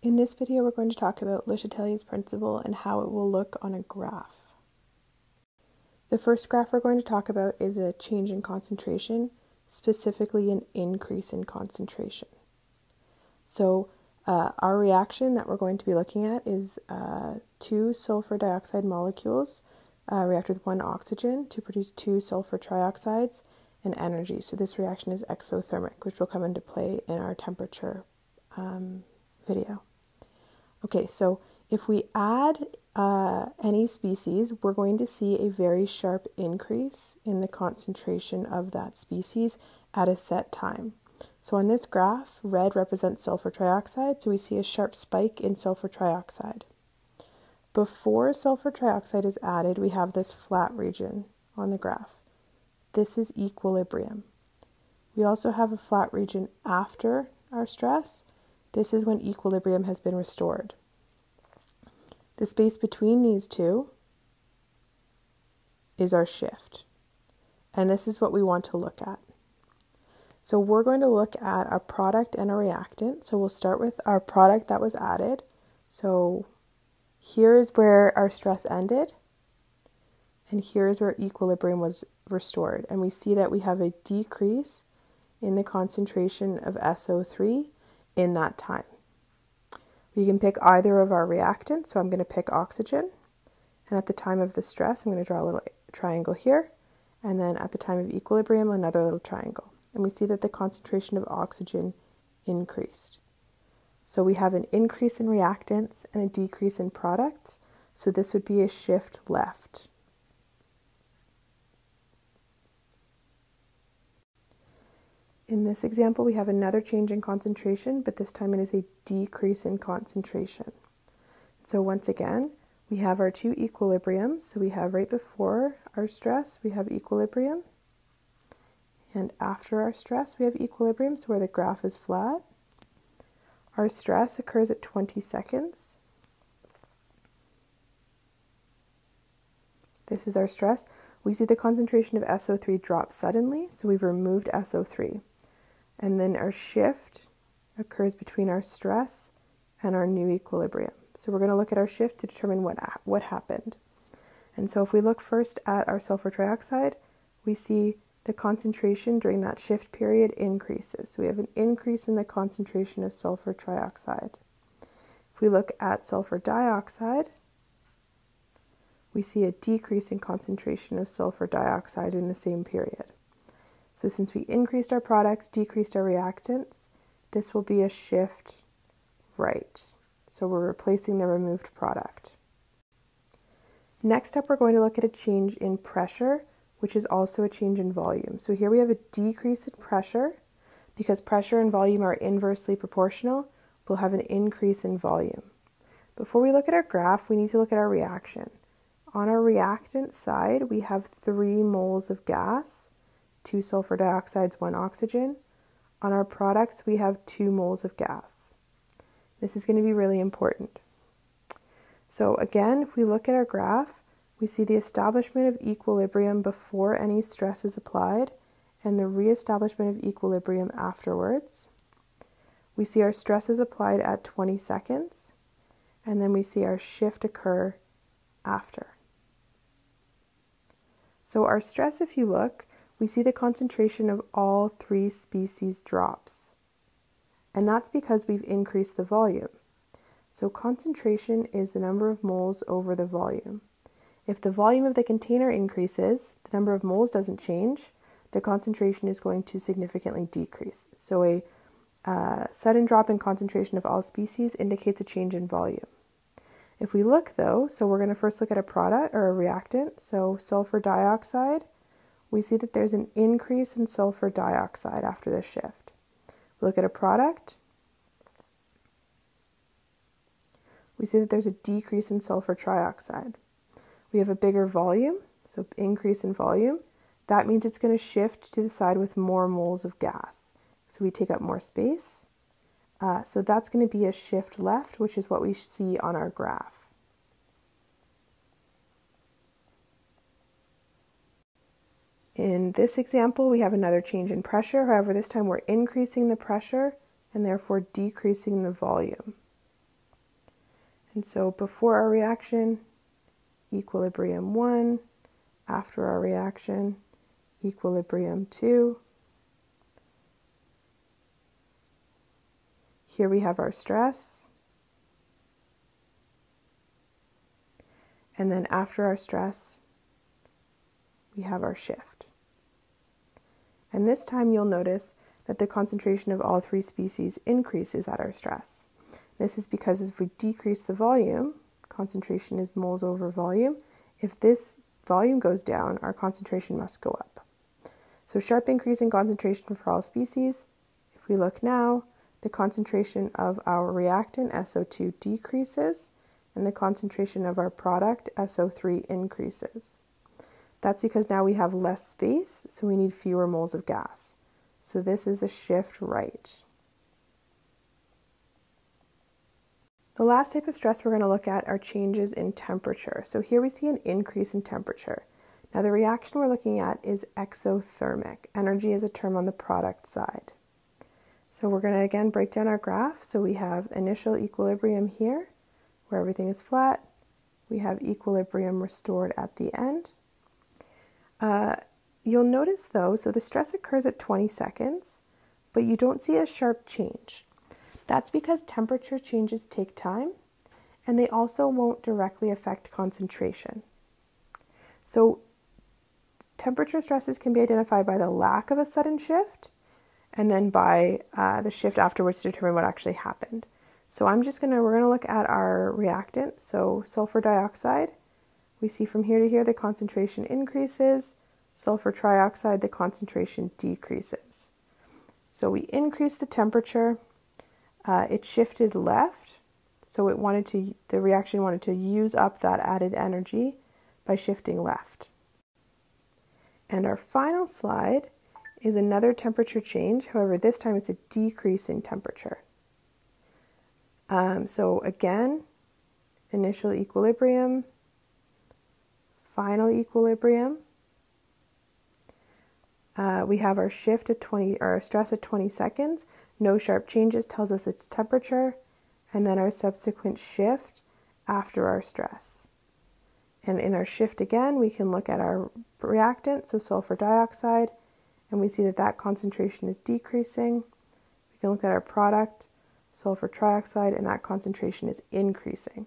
In this video, we're going to talk about LeChatelier's principle and how it will look on a graph. The first graph we're going to talk about is a change in concentration, specifically an increase in concentration. So our reaction that we're going to be looking at is two sulfur dioxide molecules react with one oxygen to produce two sulfur trioxides and energy. So this reaction is exothermic, which will come into play in our temperature video. Okay, so if we add any species, we're going to see a very sharp increase in the concentration of that species at a set time. So on this graph, red represents sulfur trioxide, so we see a sharp spike in sulfur trioxide. Before sulfur trioxide is added, we have this flat region on the graph. This is equilibrium. We also have a flat region after our stress. This is when equilibrium has been restored. The space between these two is our shift. And this is what we want to look at. So we're going to look at a product and a reactant. So we'll start with our product that was added. So here is where our stress ended. And here is where equilibrium was restored. And we see that we have a decrease in the concentration of SO3 in that time. You can pick either of our reactants, so I'm going to pick oxygen. And at the time of the stress, I'm going to draw a little triangle here. And then at the time of equilibrium, another little triangle. And we see that the concentration of oxygen increased. So we have an increase in reactants and a decrease in products. So this would be a shift left. In this example, we have another change in concentration, but this time it is a decrease in concentration. So once again, we have our two equilibriums. So we have right before our stress, we have equilibrium. And after our stress, we have equilibrium, so where the graph is flat. Our stress occurs at 20 seconds. This is our stress. We see the concentration of SO3 drop suddenly, so we've removed SO3. And then our shift occurs between our stress and our new equilibrium. So we're going to look at our shift to determine what happened. And so if we look first at our sulfur trioxide, we see the concentration during that shift period increases. So we have an increase in the concentration of sulfur trioxide. If we look at sulfur dioxide, we see a decrease in concentration of sulfur dioxide in the same period. So since we increased our products, decreased our reactants, this will be a shift right. So we're replacing the removed product. Next up, we're going to look at a change in pressure, which is also a change in volume. So here we have a decrease in pressure. Because pressure and volume are inversely proportional, we'll have an increase in volume. Before we look at our graph, we need to look at our reaction. On our reactant side, we have 3 moles of gas, 2 sulfur dioxides, 1 oxygen. On our products, we have 2 moles of gas. This is going to be really important. So again, if we look at our graph, we see the establishment of equilibrium before any stress is applied and the re-establishment of equilibrium afterwards. We see our stress is applied at 20 seconds, and then we see our shift occur after. So our stress, if you look, we see the concentration of all 3 species drops. And that's because we've increased the volume. So concentration is the number of moles over the volume. If the volume of the container increases, the number of moles doesn't change, the concentration is going to significantly decrease. So a sudden drop in concentration of all species indicates a change in volume. If we look though, so we're going to first look at a product or a reactant, so sulfur dioxide, we see that there's an increase in sulfur dioxide after this shift. We look at a product, we see that there's a decrease in sulfur trioxide. We have a bigger volume, so increase in volume. That means it's going to shift to the side with more moles of gas. So we take up more space. So that's going to be a shift left, which is what we see on our graph. In this example, we have another change in pressure. However, this time we're increasing the pressure and therefore decreasing the volume. And so before our reaction, equilibrium 1, after our reaction, equilibrium 2. Here we have our stress. And then after our stress, we have our shift. And this time you'll notice that the concentration of all three species increases at our stress. This is because if we decrease the volume, concentration is moles over volume, if this volume goes down, our concentration must go up. So sharp increase in concentration for all species. If we look now, the concentration of our reactant, SO2, decreases, and the concentration of our product, SO3, increases. That's because now we have less space, so we need fewer moles of gas. So this is a shift right. The last type of stress we're going to look at are changes in temperature. So here we see an increase in temperature. Now the reaction we're looking at is exothermic. Energy is a term on the product side. So we're going to again break down our graph. So we have initial equilibrium here, where everything is flat. We have equilibrium restored at the end. You'll notice though, so the stress occurs at 20 seconds, but you don't see a sharp change. That's because temperature changes take time, and they also won't directly affect concentration. So temperature stresses can be identified by the lack of a sudden shift, and then by the shift afterwards to determine what actually happened. So we're going to look at our reactant, so sulfur dioxide. We see from here to here the concentration increases. Sulfur trioxide, the concentration decreases. So we increased the temperature. It shifted left, so the reaction wanted to use up that added energy by shifting left. And our final slide is another temperature change. However, this time it's a decrease in temperature. So again, initial equilibrium, final equilibrium. We have our shift at our stress at 20 seconds. No sharp changes tells us it's temperature, and then our subsequent shift after our stress. And in our shift again, we can look at our reactant, so sulfur dioxide, and we see that that concentration is decreasing. We can look at our product, sulfur trioxide, and that concentration is increasing.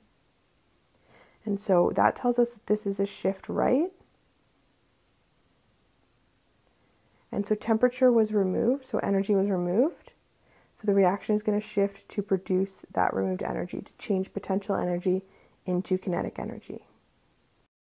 And so that tells us that this is a shift right. And so temperature was removed, so energy was removed. So the reaction is going to shift to produce that removed energy, to change potential energy into kinetic energy.